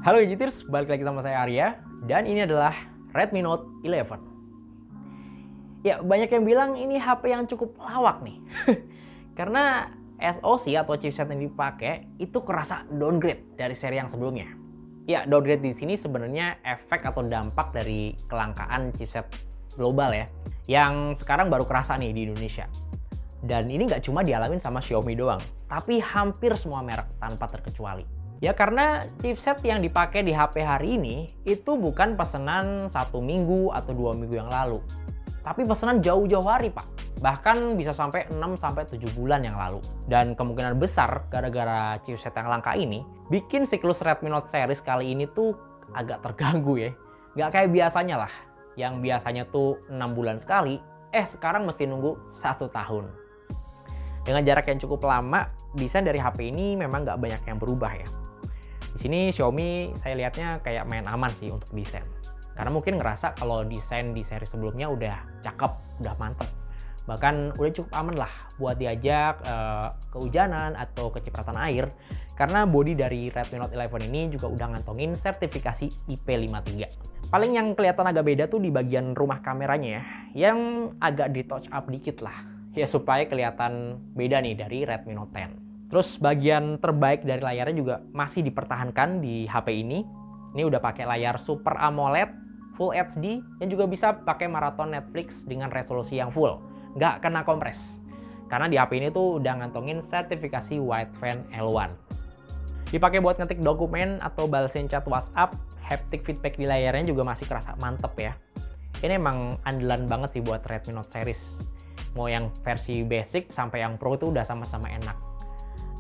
Halo Digiters, balik lagi sama saya Arya, dan ini adalah Redmi Note 11. Ya, banyak yang bilang ini HP yang cukup lawak nih. Karena SoC atau chipset yang dipakai itu kerasa downgrade dari seri yang sebelumnya. Ya, downgrade di sini sebenarnya efek atau dampak dari kelangkaan chipset global ya, yang sekarang baru kerasa nih di Indonesia. Dan ini nggak cuma dialamin sama Xiaomi doang, tapi hampir semua merek tanpa terkecuali. Ya karena chipset yang dipakai di HP hari ini itu bukan pesanan 1 minggu atau 2 minggu yang lalu, tapi pesanan jauh-jauh hari Pak. Bahkan bisa sampai 6-7 bulan yang lalu. Dan kemungkinan besar gara-gara chipset yang langka ini bikin siklus Redmi Note series kali ini tuh agak terganggu ya. Nggak kayak biasanya lah, yang biasanya tuh 6 bulan sekali, sekarang mesti nunggu 1 tahun. Dengan jarak yang cukup lama, desain dari HP ini memang nggak banyak yang berubah ya. Di sini Xiaomi saya lihatnya kayak main aman sih untuk desain. Karena mungkin ngerasa kalau desain di seri sebelumnya udah cakep, udah mantep. Bahkan udah cukup aman lah buat diajak kehujanan atau kecipratan air. Karena bodi dari Redmi Note 11 ini juga udah ngantongin sertifikasi IP53. Paling yang kelihatan agak beda tuh di bagian rumah kameranya ya, yang agak di touch up dikit lah. Ya supaya kelihatan beda nih dari Redmi Note 10. Terus bagian terbaik dari layarnya juga masih dipertahankan di HP ini. Ini udah pakai layar Super AMOLED Full HD yang juga bisa pakai maraton Netflix dengan resolusi yang full, nggak kena kompres. Karena di HP ini tuh udah ngantongin sertifikasi Wideframe L1. Dipakai buat ngetik dokumen atau balesin chat WhatsApp, haptic feedback di layarnya juga masih kerasa mantep ya. Ini emang andalan banget sih buat Redmi Note series. Mau yang versi basic sampai yang pro itu udah sama-sama enak.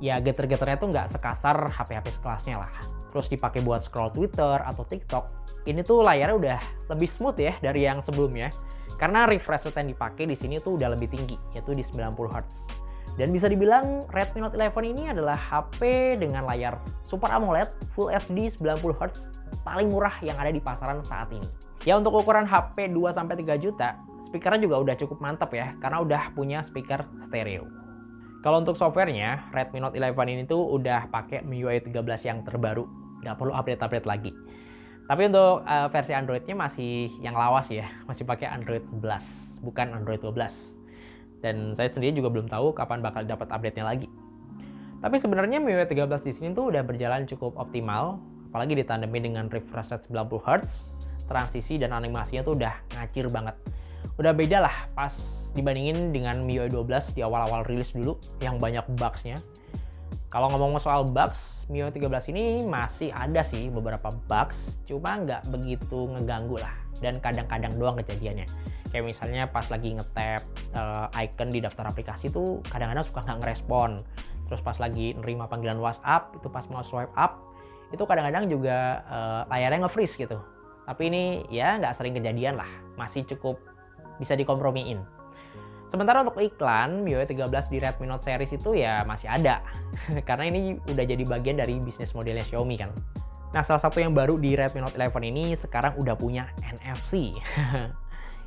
Ya geter-geternya tuh nggak sekasar HP-HP sekelasnya lah. Terus dipakai buat scroll Twitter atau TikTok, ini tuh layarnya udah lebih smooth ya dari yang sebelumnya. Karena refresh rate yang dipakai di sini tuh udah lebih tinggi, yaitu di 90 Hz. Dan bisa dibilang Redmi Note 11 ini adalah HP dengan layar Super AMOLED Full HD 90 Hz paling murah yang ada di pasaran saat ini. Ya untuk ukuran HP 2-3 juta, speakernya juga udah cukup mantap ya, karena udah punya speaker stereo. Kalau untuk softwarenya, Redmi Note 11 ini tuh udah pakai MIUI 13 yang terbaru, nggak perlu update-update lagi. Tapi untuk versi Androidnya masih yang lawas ya, masih pakai Android 11, bukan Android 12. Dan saya sendiri juga belum tahu kapan bakal dapat update-nya lagi. Tapi sebenarnya MIUI 13 di sini tuh udah berjalan cukup optimal, apalagi ditandemi dengan refresh rate 90 Hz, transisi dan animasinya tuh udah ngacir banget. Udah beda lah pas dibandingin dengan MIUI 12 di awal-awal rilis dulu yang banyak bugs-nya. Kalau ngomong soal bugs, MIUI 13 ini masih ada sih beberapa bugs, cuma nggak begitu ngeganggu lah. Dan kadang-kadang doang kejadiannya. Kayak misalnya pas lagi nge-tap icon di daftar aplikasi tuh kadang-kadang suka nggak ngerespon. Terus pas lagi nerima panggilan WhatsApp, itu pas mau swipe up, itu kadang-kadang juga layarnya nge-freeze gitu. Tapi ini ya nggak sering kejadian lah, masih cukup bisa dikompromiin. Sementara untuk iklan, MIUI 13 di Redmi Note series itu ya masih ada. Karena ini udah jadi bagian dari bisnis modelnya Xiaomi kan. Nah, salah satu yang baru di Redmi Note 11 ini sekarang udah punya NFC.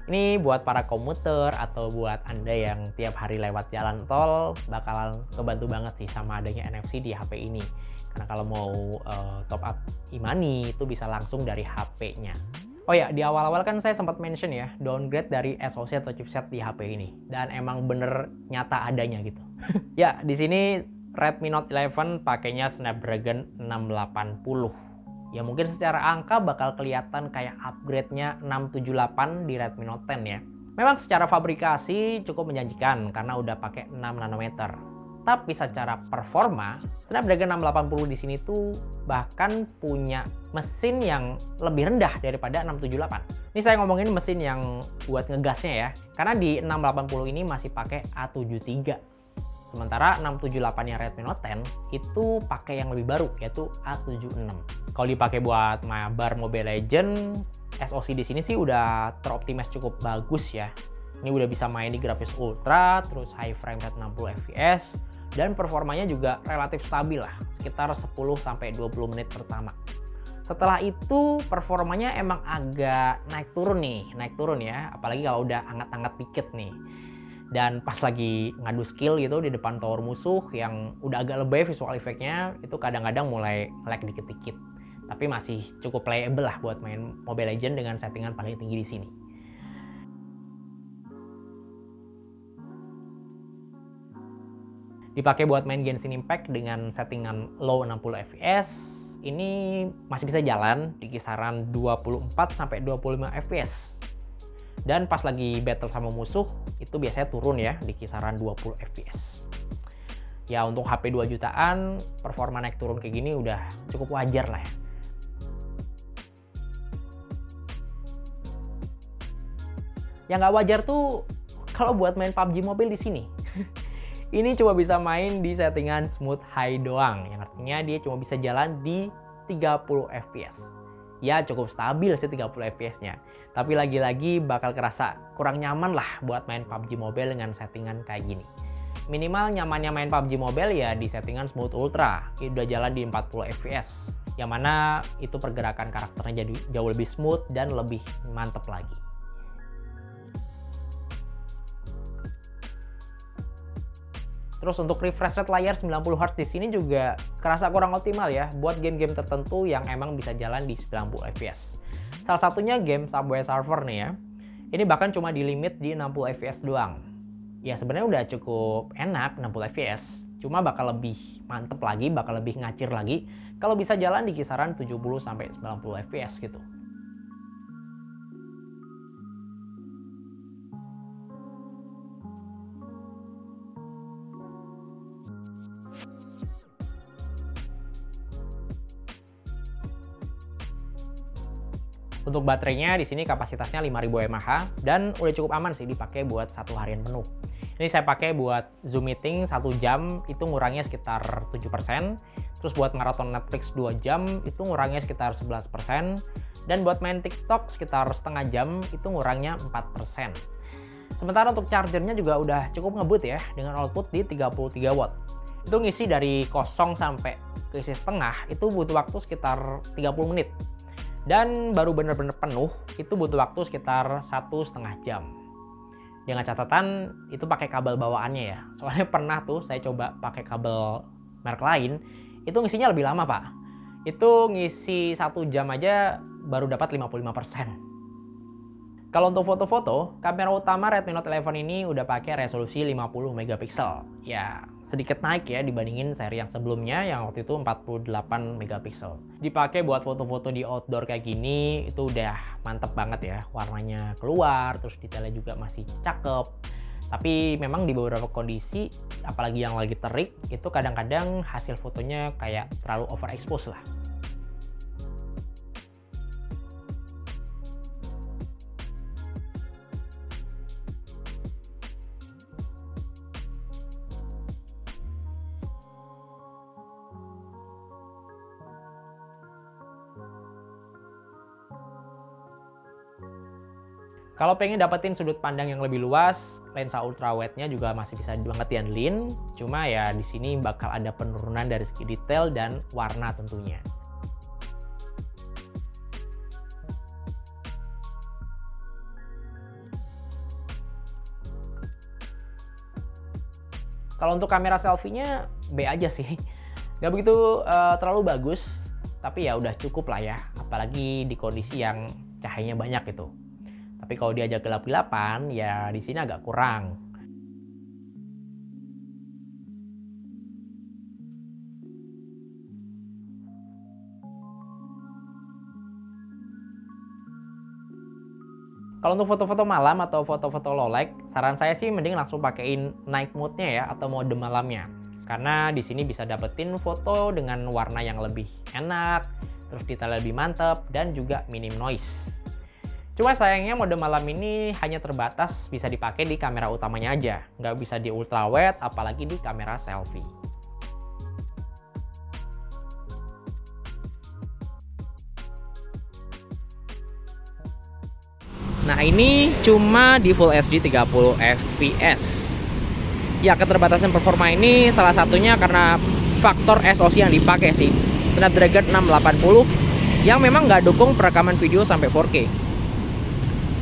Ini buat para komuter atau buat Anda yang tiap hari lewat jalan tol bakalan kebantu banget sih sama adanya NFC di HP ini. Karena kalau mau top up e-money itu bisa langsung dari HP-nya. Oh ya, di awal-awal kan saya sempat mention ya, downgrade dari SoC atau chipset di HP ini. Dan emang bener nyata adanya gitu. Ya, di sini Redmi Note 11 pakainya Snapdragon 680. Ya mungkin secara angka bakal kelihatan kayak upgrade-nya 678 di Redmi Note 10 ya. Memang secara fabrikasi cukup menjanjikan karena udah pakai 6 nanometer. Tapi secara performa, Snapdragon 680 di sini tuh bahkan punya mesin yang lebih rendah daripada 678. Ini saya ngomongin mesin yang buat ngegasnya ya. Karena di 680 ini masih pakai A73. Sementara 678-nya Redmi Note 10 itu pakai yang lebih baru, yaitu A76. Kalau dipakai buat mabar Mobile Legends, SoC di sini sih udah teroptimis cukup bagus ya. Ini udah bisa main di grafis ultra, terus high frame rate 60 fps, dan performanya juga relatif stabil lah, sekitar 10-20 menit pertama. Setelah itu performanya emang agak naik turun ya, apalagi kalau udah anget-anget dikit nih. Dan pas lagi ngadu skill gitu di depan tower musuh yang udah agak lebay visual efeknya, itu kadang-kadang mulai lag dikit-dikit. Tapi masih cukup playable lah buat main Mobile Legends dengan settingan paling tinggi di sini. Dipakai buat main Genshin Impact dengan settingan low 60 fps. Ini masih bisa jalan di kisaran 24 sampai 25 fps. Dan pas lagi battle sama musuh itu biasanya turun ya di kisaran 20 fps. Ya untuk HP 2 jutaan performa naik turun kayak gini udah cukup wajar lah ya. Yang nggak wajar tuh kalau buat main PUBG Mobile di sini. Ini cuma bisa main di settingan smooth high doang, yang artinya dia cuma bisa jalan di 30 fps. Ya cukup stabil sih 30 fps-nya. Tapi lagi-lagi bakal kerasa kurang nyaman lah buat main PUBG Mobile dengan settingan kayak gini. Minimal nyamannya main PUBG Mobile ya di settingan smooth ultra, udah jalan di 40 fps. Yang mana itu pergerakan karakternya jadi jauh lebih smooth dan lebih mantep lagi. Terus untuk refresh rate layar 90Hz di sini juga kerasa kurang optimal ya buat game-game tertentu yang emang bisa jalan di 90 fps. Salah satunya game Subway Surfer nih ya. Ini bahkan cuma di limit di 60 fps doang. Ya sebenarnya udah cukup enak 60 fps. Cuma bakal lebih mantep lagi, bakal lebih ngacir lagi kalau bisa jalan di kisaran 70 sampai 90 fps gitu. Untuk baterainya di sini kapasitasnya 5000 mAh dan udah cukup aman sih dipakai buat satu harian penuh. Ini saya pakai buat Zoom meeting 1 jam itu ngurangnya sekitar 7%. Terus buat maraton Netflix 2 jam itu ngurangnya sekitar 11%. Dan buat main TikTok sekitar setengah jam itu ngurangnya 4%. Sementara untuk chargernya juga udah cukup ngebut ya dengan output di 33 watt. Itu ngisi dari kosong sampai keisi setengah itu butuh waktu sekitar 30 menit. Dan baru bener-bener penuh itu butuh waktu sekitar 1,5 jam. Dengan catatan itu pakai kabel bawaannya ya. Soalnya pernah tuh saya coba pakai kabel merek lain, itu ngisinya lebih lama pak. Itu ngisi 1 jam aja baru dapat 55%. Kalau untuk foto-foto, kamera utama Redmi Note 11 ini udah pakai resolusi 50 megapiksel. Ya, sedikit naik ya dibandingin seri yang sebelumnya yang waktu itu 48 megapiksel. Dipakai buat foto-foto di outdoor kayak gini itu udah mantep banget ya. Warnanya keluar, terus detailnya juga masih cakep. Tapi memang di beberapa kondisi, apalagi yang lagi terik, itu kadang-kadang hasil fotonya kayak terlalu overexpose lah. Kalau pengen dapetin sudut pandang yang lebih luas, lensa ultrawide-nya juga masih bisa banget diandelin. Cuma ya di sini bakal ada penurunan dari segi detail dan warna tentunya. Kalau untuk kamera selfie-nya B aja sih. Nggak begitu terlalu bagus, tapi ya udah cukup lah ya. Apalagi di kondisi yang cahayanya banyak gitu. Tapi kalau diajak gelap-gelapan, ya di sini agak kurang. Kalau untuk foto-foto malam atau foto-foto low light, saran saya sih mending langsung pakein night mode-nya ya atau mode malamnya. Karena di sini bisa dapetin foto dengan warna yang lebih enak, terus detail lebih mantep dan juga minim noise. Cuma sayangnya mode malam ini hanya terbatas bisa dipakai di kamera utamanya aja. Nggak bisa di ultrawide, apalagi di kamera selfie. Nah ini cuma di Full HD 30 fps. Ya keterbatasan performa ini salah satunya karena faktor SoC yang dipakai sih. Snapdragon 680 yang memang nggak dukung perekaman video sampai 4K.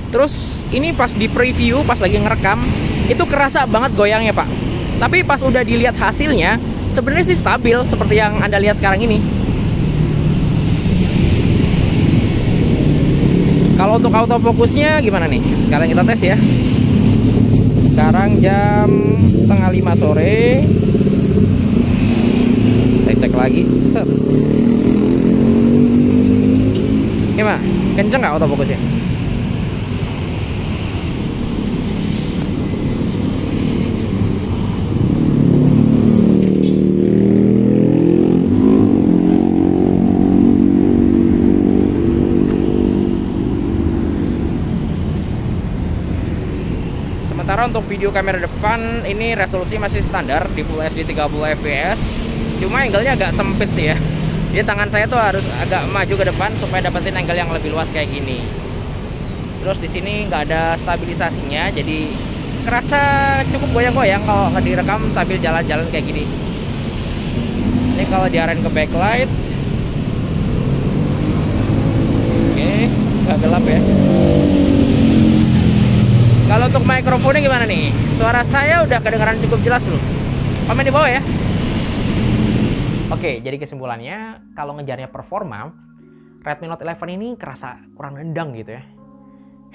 Terus ini pas di preview, pas lagi ngerekam, itu kerasa banget goyangnya pak. Tapi pas udah dilihat hasilnya, sebenarnya sih stabil seperti yang Anda lihat sekarang ini. Kalau untuk autofokusnya gimana nih? Sekarang kita tes ya. Sekarang jam 4:30 sore. Saya cek lagi. Set. Gimana? Kenceng nggak autofokusnya? Sementara untuk video kamera depan ini resolusi masih standar di Full HD 30 fps. Cuma angle-nya agak sempit sih ya. Jadi tangan saya tuh harus agak maju ke depan supaya dapetin angle yang lebih luas kayak gini. Terus di sini nggak ada stabilisasinya, jadi kerasa cukup goyang-goyang kalau direkam sambil jalan-jalan kayak gini. Ini kalau diarahin ke backlight, oke, agak gelap ya. Kalau untuk mikrofonnya gimana nih? Suara saya udah kedengaran cukup jelas belum? Komen di bawah ya. Oke, jadi kesimpulannya kalau ngejarnya performa, Redmi Note 11 ini kerasa kurang nendang gitu ya.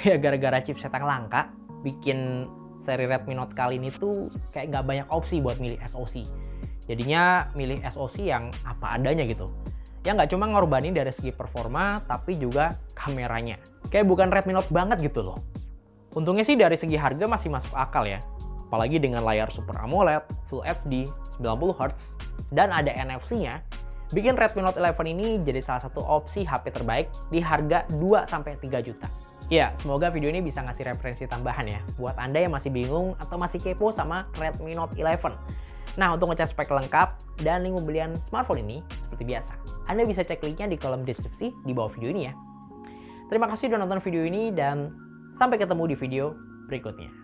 Ya gara-gara chipset yang langka, bikin seri Redmi Note kali ini tuh kayak nggak banyak opsi buat milih SoC. Jadinya milih SoC yang apa adanya gitu. Ya nggak cuma ngorbanin dari segi performa, tapi juga kameranya. Kayak bukan Redmi Note banget gitu loh. Untungnya sih dari segi harga masih masuk akal ya. Apalagi dengan layar Super AMOLED, Full HD, 90Hz, dan ada NFC-nya, bikin Redmi Note 11 ini jadi salah satu opsi HP terbaik di harga 2-3 juta. Ya, semoga video ini bisa ngasih referensi tambahan ya, buat Anda yang masih bingung atau masih kepo sama Redmi Note 11. Nah, untuk ngecek spek lengkap dan link pembelian smartphone ini, seperti biasa, Anda bisa cek linknya di kolom deskripsi di bawah video ini ya. Terima kasih sudah nonton video ini dan sampai ketemu di video berikutnya.